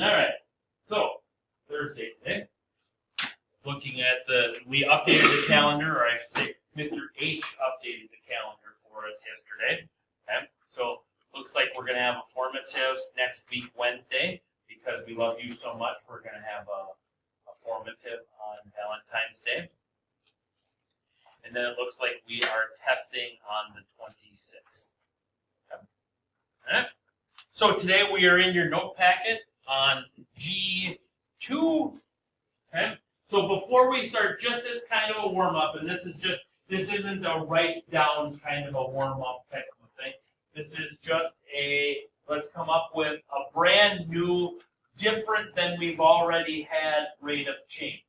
All right. So Thursday today. Looking at we updated the calendar, or I should say, Mr. H updated the calendar for us yesterday. Okay. So looks like we're gonna have a formative next week Wednesday because we love you so much. We're gonna have a formative on Valentine's Day. And then it looks like we are testing on the 26th. Okay. All right. So today we are in your note packet on G2. Okay. So before we start, just as kind of a warm-up, and this isn't a write-down kind of a warm-up type of thing. This is just let's come up with a brand new, different than we've already had rate of change.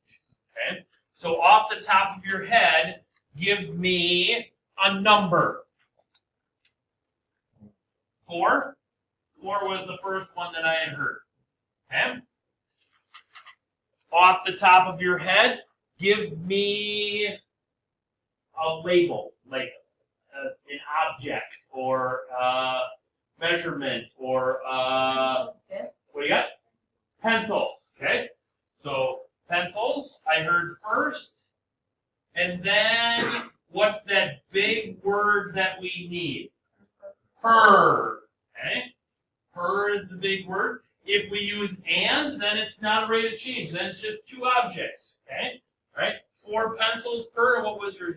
Okay. So off the top of your head, give me a number. 4? 4 was the first one that I had heard. Okay? Off the top of your head, give me a label, like an object or measurement or what do you got? Pencil. Okay? So pencils, I heard first. And then, what's that big word that we need? Per. Okay? Per is the big word. If we use and, then it's not a rate of change. Then it's just 2 objects. Okay? All right? 4 pencils per, what was your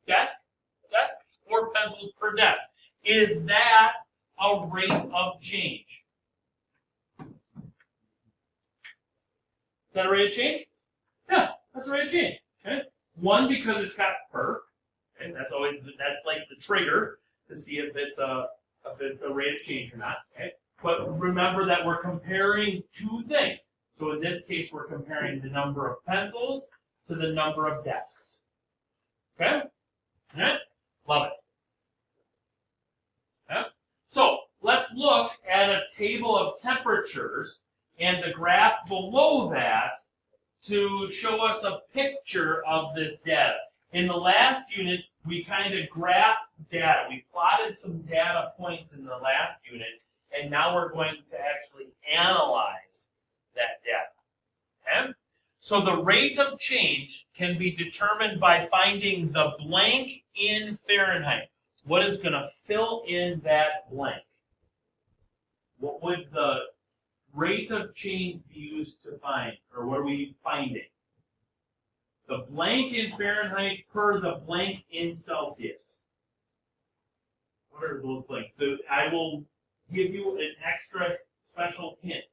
desk? Desk? 4 pencils per desk. Is that a rate of change? Is that a rate of change? Yeah, that's a rate of change. Okay? 1, because it's got per. Okay? That's like the trigger to see if it's a rate of change or not. Okay? But remember that we're comparing 2 things. So in this case, we're comparing the number of pencils to the number of desks. Okay? All right? Love it. Okay? So let's look at a table of temperatures and the graph below that to show us a picture of this data. In the last unit, we kind of graphed data. We plotted some data points in the last unit, and now we're going to actually analyze that data. Okay? So the rate of change can be determined by finding the blank in Fahrenheit. What is going to fill in that blank? What would the rate of change be used to find, or what are we finding? The blank in Fahrenheit per the blank in Celsius. What are those blanks? I will give you an extra special hint.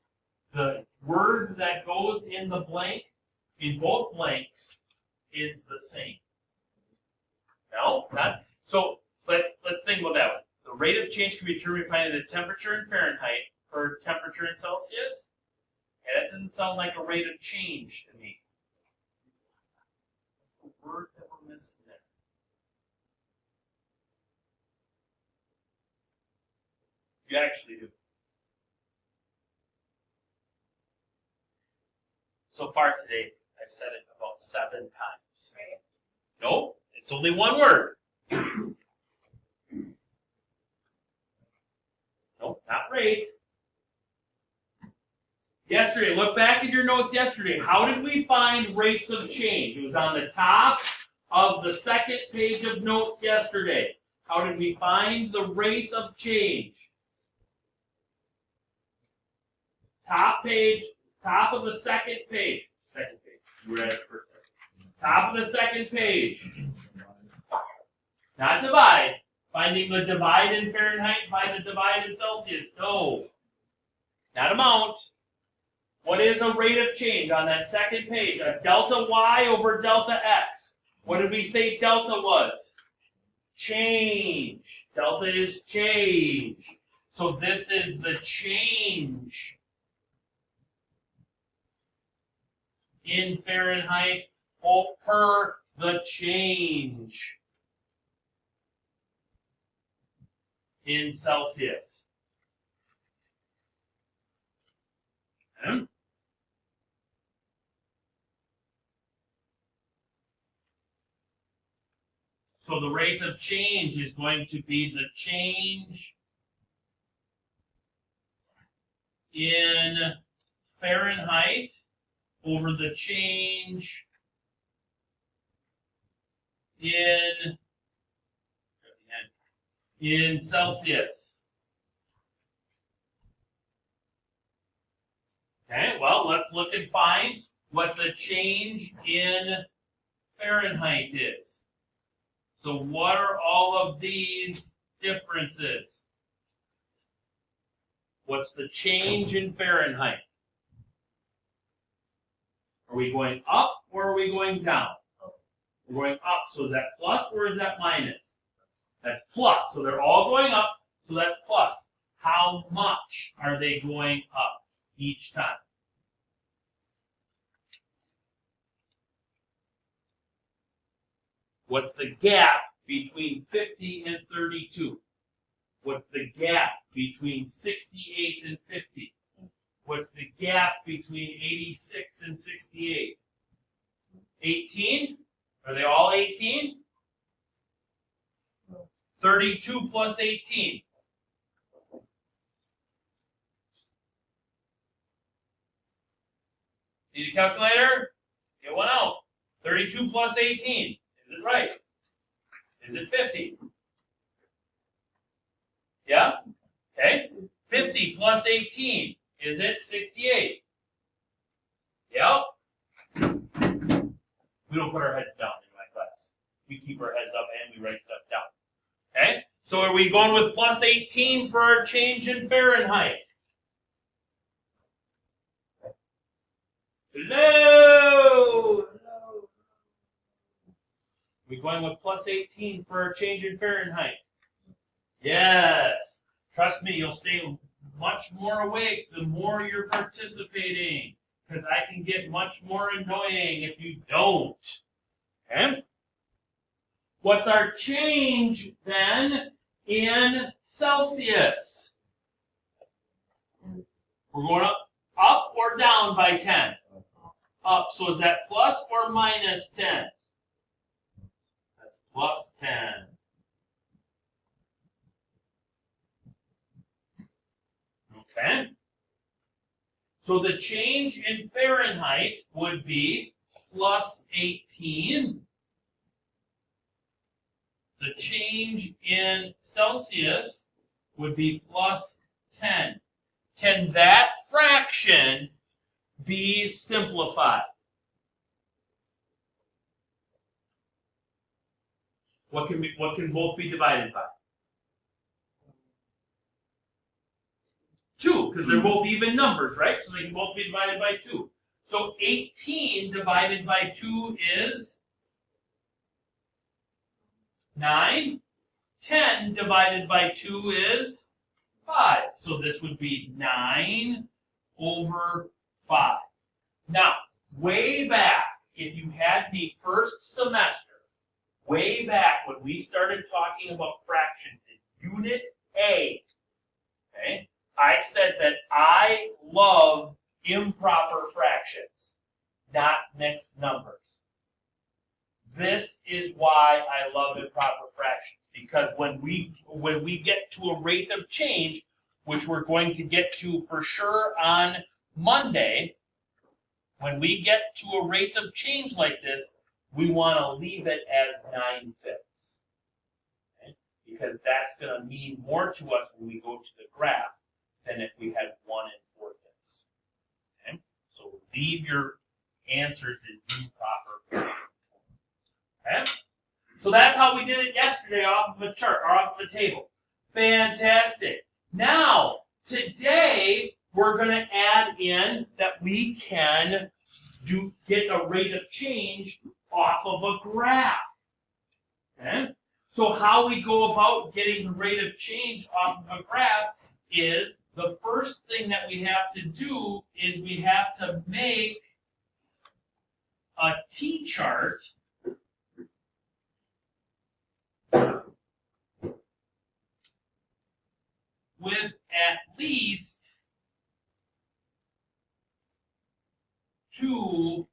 The word that goes in the blank, in both blanks, is the same. No? Not? So let's think about that one. The rate of change can be determined by finding the temperature in Fahrenheit per temperature in Celsius. And that doesn't sound like a rate of change to me. What's the word that we're missing there? You actually do. So far today, I've said it about 7 times. Right. No, it's only one word. Nope, not rate. Yesterday, look back at your notes yesterday. How did we find rates of change? It was on the top of the second page of notes yesterday. How did we find the rate of change? Top page, top of the second page. Second page. You read it first. Top of the second page. Not divide. Finding the divide in Fahrenheit by the divide in Celsius. No. Not amount. What is a rate of change on that second page? A delta y over delta x. What did we say delta was? Change. Delta is change. So this is the change in Fahrenheit per the change in Celsius. Okay. So the rate of change is going to be the change in Fahrenheit over the change in Celsius. Okay, well, let's look and find what the change in Fahrenheit is. So what are all of these differences? What's the change in Fahrenheit? Are we going up or are we going down? We're going up, so is that plus or is that minus? That's plus, so they're all going up, so that's plus. How much are they going up each time? What's the gap between 50 and 32? What's the gap between 68 and 50? What's the gap between 86 and 68? 18? Are they all 18? 32 plus 18. Need a calculator? Get one out. 32 plus 18. Is it right? Is it 50? Yeah? Okay. 50 plus 18. Is it 68? Yep. We don't put our heads down in my class. We keep our heads up and we write stuff down. Okay? So are we going with plus 18 for our change in Fahrenheit? Hello! Are we going with plus 18 for our change in Fahrenheit? Yes. Trust me, you'll stay much more awake the more you're participating. Because I can get much more annoying if you don't. Okay? What's our change then in Celsius? We're going up or down by 10? Up. So is that plus or minus 10? That's plus 10. Okay? So the change in Fahrenheit would be plus 18. The change in Celsius would be plus 10. Can that fraction be simplified? What can both be divided by? 2, because they're both even numbers, right? So they can both be divided by 2. So 18 divided by 2 is 9. 10 divided by 2 is 5. So this would be 9 over 5. Now, way back, if you had me first semester, way back when we started talking about fractions in Unit A, okay, I said that I love improper fractions, not mixed numbers. This is why I love improper fractions, because when we get to a rate of change, which we're going to get to for sure on Monday, when we get to a rate of change like this, we want to leave it as 9/5. Okay? Because that's going to mean more to us when we go to the graph than if we had 1 4/5. Okay? So leave your answers in improper fractions. Okay? So that's how we did it yesterday off of a chart, or off of a table. Fantastic. Now, today, we're going to add in that we can get a rate of change off of a graph. Okay? So how we go about getting the rate of change off of a graph is the first thing that we have to do is we have to make a T-chart with at least 2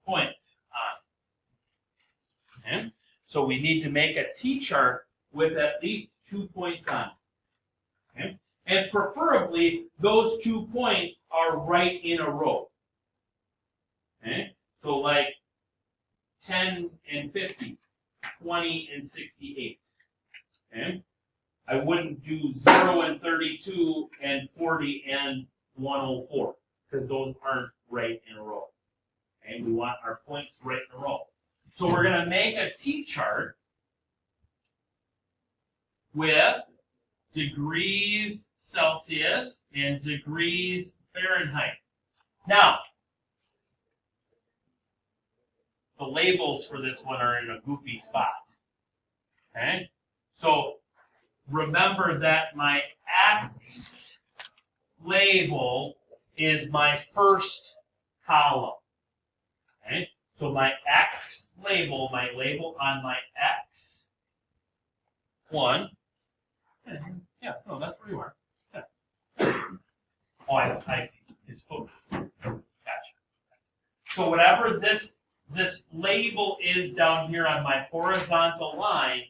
points on it. Okay? So we need to make a T-chart with at least 2 points on it. And preferably, those 2 points are right in a row. Okay? So like 10 and 50, 20 and 68. Okay? I wouldn't do 0 and 32 and 40 and 104 because those aren't right in a row. Okay? We want our points right in a row. So we're going to make a T-chart with degrees Celsius and degrees Fahrenheit. Now, the labels for this one are in a goofy spot. Okay? So remember that my X label is my first column. Okay? So my X label, my label on my X1. Yeah, no, that's where you are. Yeah. Oh, I see. It's focused. Gotcha. So whatever this label is down here on my horizontal line,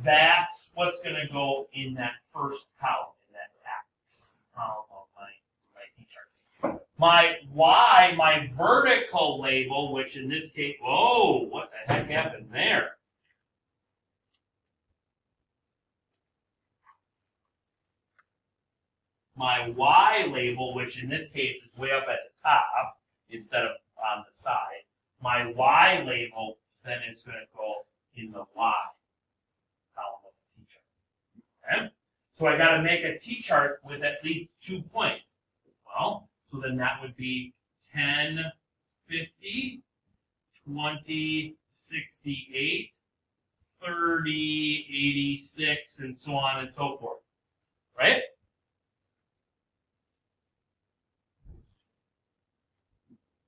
that's what's going to go in that first column, in that X column of my T-chart. My Y, my vertical label, which in this case, whoa, what the heck happened there? My Y label, which in this case is way up at the top instead of on the side, my Y label then is going to go in the Y column of the T-chart. Okay? So I got to make a T-chart with at least 2 points. Well, so then that would be 10, 50, 20, 68, 30, 86, and so on and so forth. Right?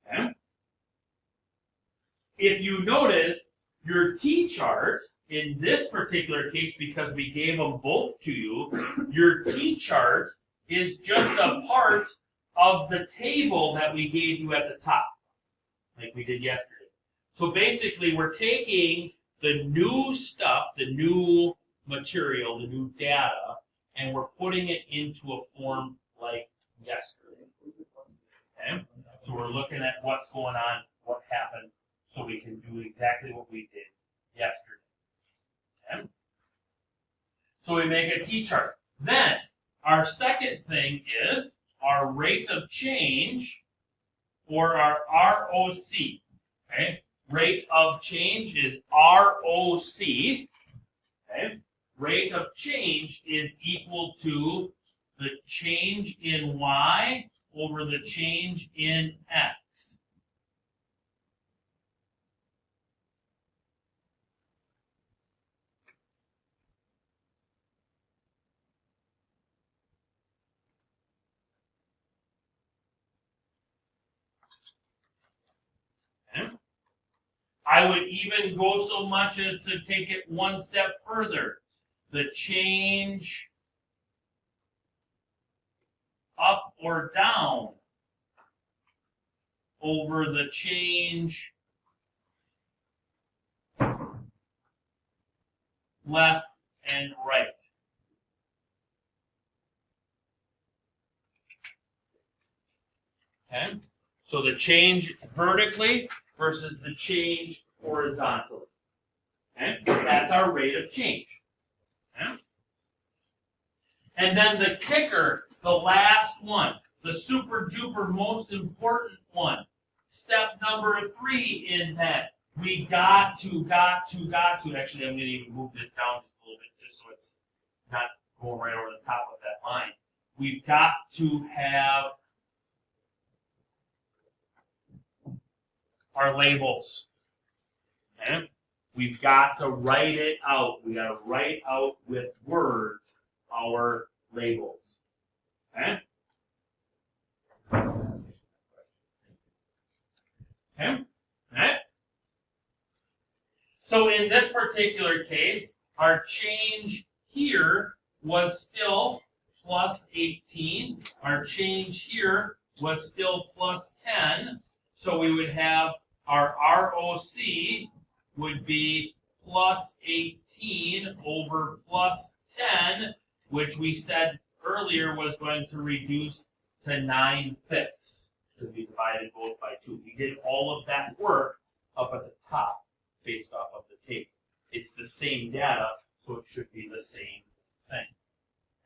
Okay. If you notice, your T-chart, in this particular case, because we gave them both to you, your T-chart is just a part of the table that we gave you at the top, like we did yesterday. So basically, we're taking the new stuff, the new material, the new data, and we're putting it into a form like yesterday. Okay? So we're looking at what's going on, what happened, so we can do exactly what we did yesterday. Okay? So we make a T-chart. Then, our second thing is our rate of change, or our ROC. Okay? Rate of change is ROC. Okay? Rate of change is equal to the change in Y over the change in X. Okay? I would even go so much as to take it one step further. The change up or down over the change left and right. Okay? So the change vertically versus the change horizontally. Okay? That's our rate of change. Okay? And then the kicker, the last one, the super duper most important one. Step number 3 in that we got to. Actually, I'm going to even move this down just a little bit just so it's not going right over the top of that line. We've got to have our labels. Okay? We've got to write it out. We got to write out with words our labels. Okay? Okay? Alright? So in this particular case, our change here was still plus 18. Our change here was still plus 10. So we would have our ROC would be plus 18 over plus 10, which we said earlier was going to reduce to 9/5 to be divided both by 2. We did all of that work up at the top based off of the table. It's the same data, so it should be the same thing.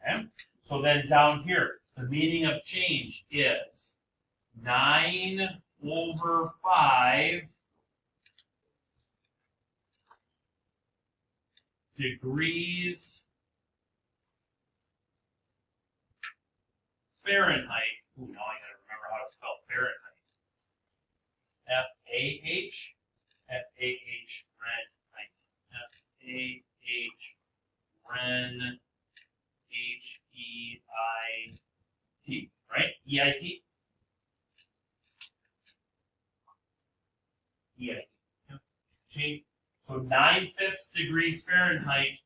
Okay? So then down here, the meaning of change is 9/5 degrees Fahrenheit. Ooh, now I gotta remember how to spell Fahrenheit. F-A-H, F-A-H, Fahrenheit. F-A-H, Ren, H-E-I-T, right? E-I-T? E-I-T. Yep. Change. So 9/5 degrees Fahrenheit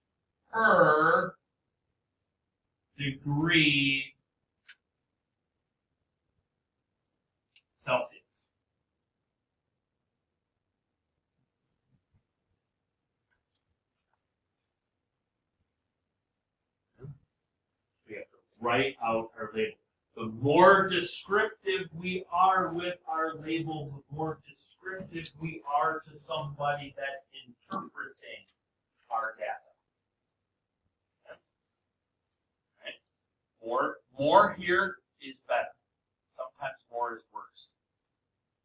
per degree Celsius. We have to write out our label. The more descriptive we are with our label, the more descriptive we are to somebody that's interpreting our data. Okay? More here is better. Sometimes more is worse.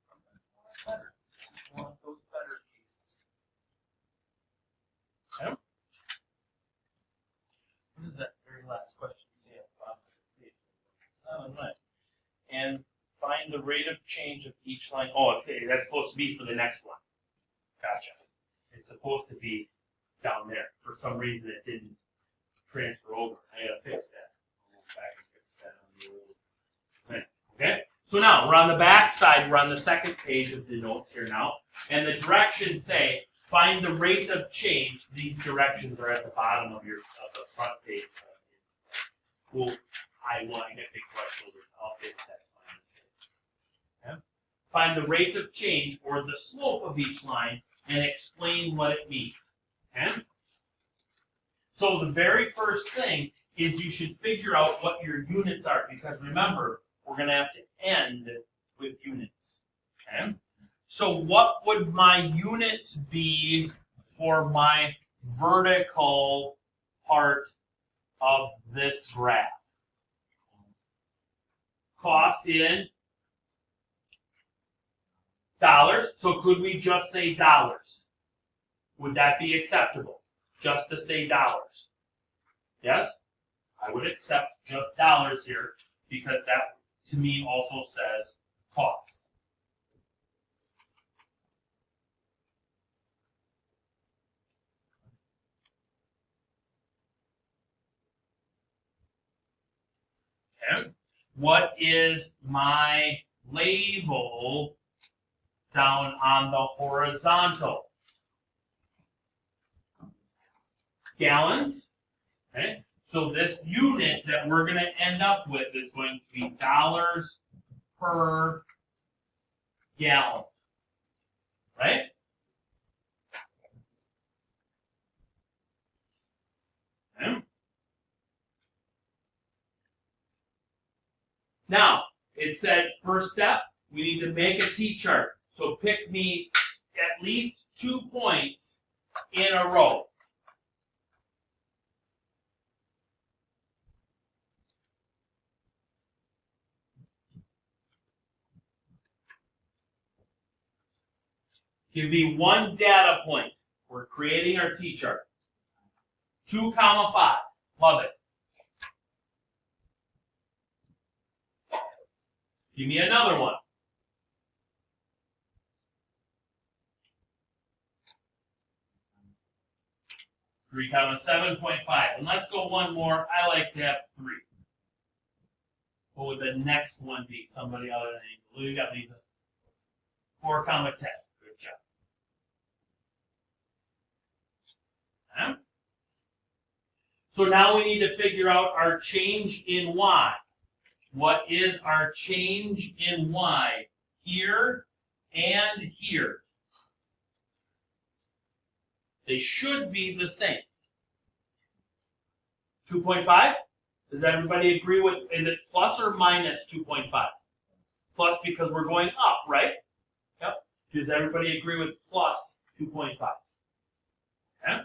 Sometimes more is better. This is one of those better cases. Okay? What is that very last question say at the bottom of the page? Oh, right. And find the rate of change of each line. Oh, okay, that's supposed to be for the next one. Gotcha. It's supposed to be down there. For some reason, it didn't transfer over. I gotta fix that. I'll go back and fix that on the old thing. Okay? So now, we're on the back side. We're on the second page of the notes here now. And the directions say, find the rate of change. These directions are at the bottom of the front page. Well, I get big brush shoulders. I'll say that's my mistake. Okay? Find the rate of change or the slope of each line and explain what it means. Okay? So the very first thing is you should figure out what your units are, because remember, we're going to have to end with units. Okay? So what would my units be for my vertical part of this graph? Cost in dollars. So could we just say dollars? Would that be acceptable? Just to say dollars? Yes? I would accept just dollars here, because that to me also says cost. Okay. What is my label down on the horizontal? Gallons. Okay. So this unit that we're going to end up with is going to be dollars per gallon. Right? Okay. Now, it said first step, we need to make a T-chart. So pick me at least 2 points in a row. Give me 1 data point. We're creating our T-chart. 2, 5. Love it. Give me another one. 3, 7.5. And let's go one more. I like to have 3. What would the next one be? Somebody other than Angel. You got Lisa. 4, 10. Good job. Okay. So now we need to figure out our change in Y. What is our change in Y? Here and here. They should be the same. 2.5? Does everybody agree with, is it plus or minus 2.5? Plus because we're going up, right? Yep. Does everybody agree with plus 2.5? Okay.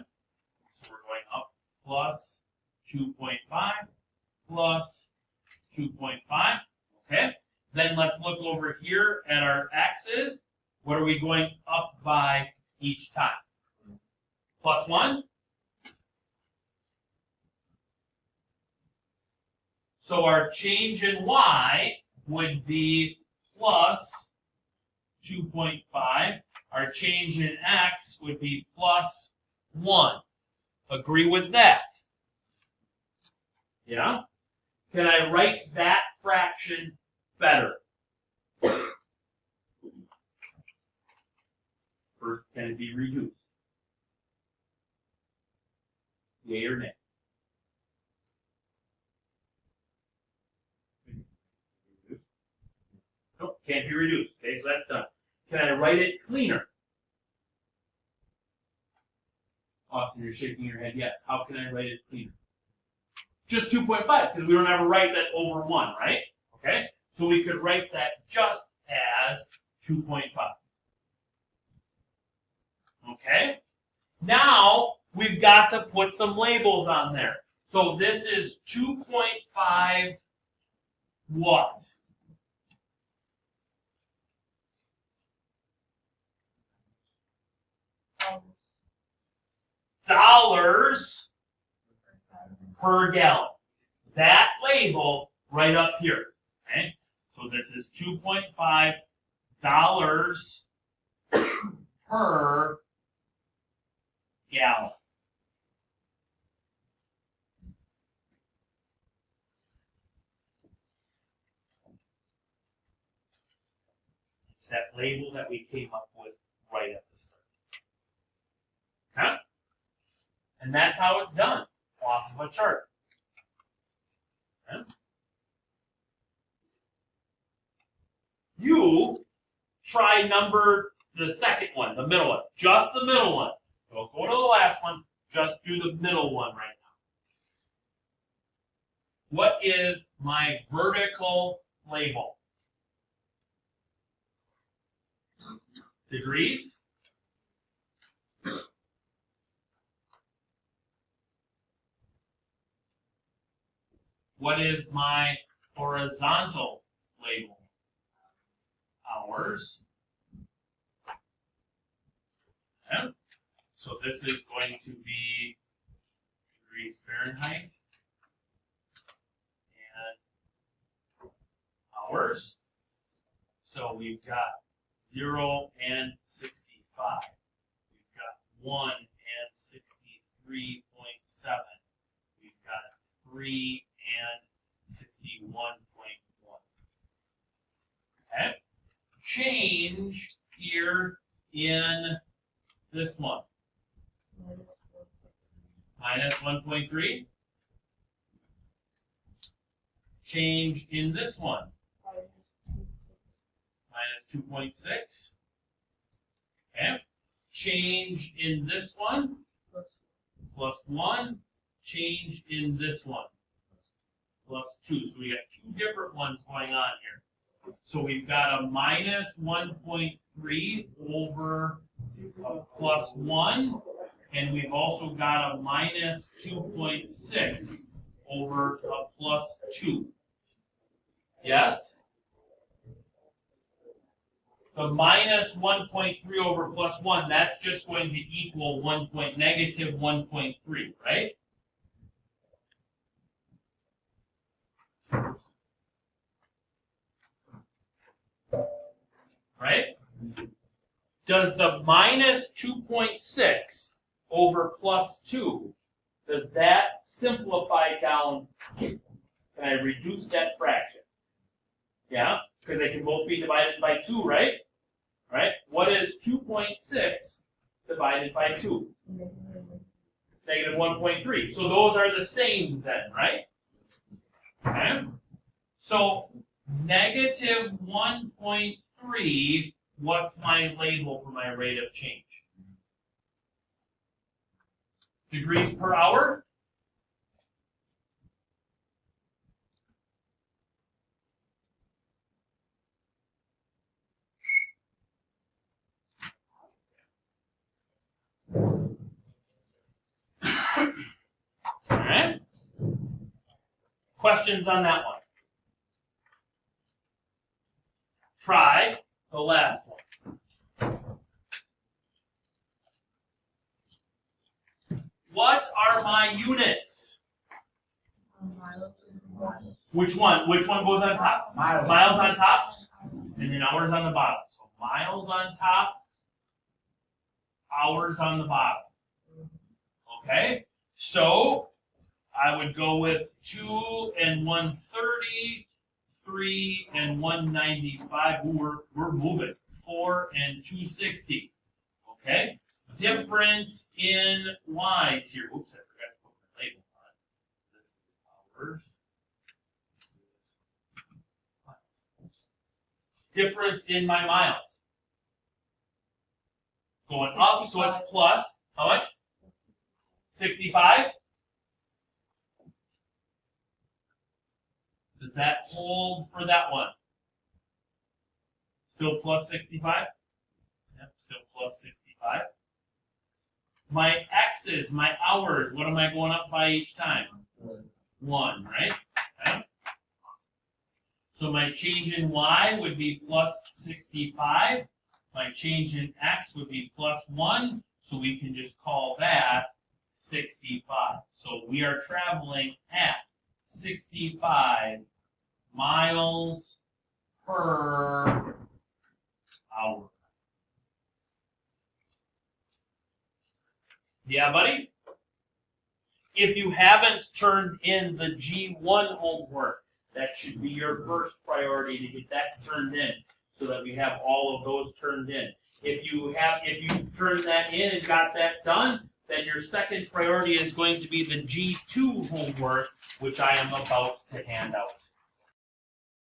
So we're going up plus 2.5 plus 2.5. Okay. Then let's look over here at our x's. What are we going up by each time? Plus 1. So our change in y would be plus 2.5. Our change in x would be plus 1. Agree with that? Yeah? Can I write that fraction better? First, can it be reduced? Yay or nay? Nope, can't be reduced. Okay, so that's done. Can I write it cleaner? Austin, you're shaking your head. Yes. How can I write it cleaner? Just 2.5, because we don't ever write that over 1, right? Okay? So we could write that just as 2.5. Okay? Now, we've got to put some labels on there. So this is 2.5 what? Dollars per gallon. That label right up here. Okay? So this is $2.5 per gallon. It's that label that we came up with right at the start. Okay? And that's how it's done off of a chart. Okay? You try the second one, the middle one, just the middle one. Don't go to the last one, just do the middle one right now. What is my vertical label? Degrees? What is my horizontal label? Hours. Okay. So this is going to be degrees Fahrenheit and hours. So we've got 0 and 65. We've got 1 and 63.7. We've got 3 and 61.1. Okay. Change here in this one. Minus 1.3. Change in this one. Minus 2.6. Okay. Change in this one. Plus 1. Change in this one. Plus 2. So we got two different ones going on here. So we've got a minus 1.3 over a plus 1. And we've also got a minus 2.6 over a plus 2. Yes? The minus 1.3 over plus 1, that's just going to equal negative 1.3, right? Right? Does the minus 2.6 over plus 2, does that simplify down? Can I reduce that fraction? Yeah? Because they can both be divided by 2, right? Right? What is 2.6 divided by 2? Negative 1.3. So those are the same then, right? Okay? So negative 1.3, what's my label for my rate of change? Degrees per hour? Questions on that one? Try the last one. What are my units? Which one? Which one goes on top? Miles on top, and then hours on the bottom. So miles on top, hours on the bottom. Okay? So I would go with 2 and 130, 3 and 195. Ooh, we're moving. 4 and 260. Okay? Difference in Y's here. Oops, I forgot to put my label on. This is hours. This is miles. Difference in my miles. Going up, so it's plus. How much? 65? Does that hold for that one? Still plus 65? Yep, still plus 65. My X's, my hours, what am I going up by each time? 1, right? Okay. So my change in Y would be plus 65. My change in X would be plus 1. So we can just call that 65. So we are traveling at 65 miles per hour. Yeah, buddy? If you haven't turned in the G1 homework, that should be your first priority to get that turned in so that we have all of those turned in. If you turned that in and got that done, then your second priority is going to be the G2 homework, which I am about to hand out.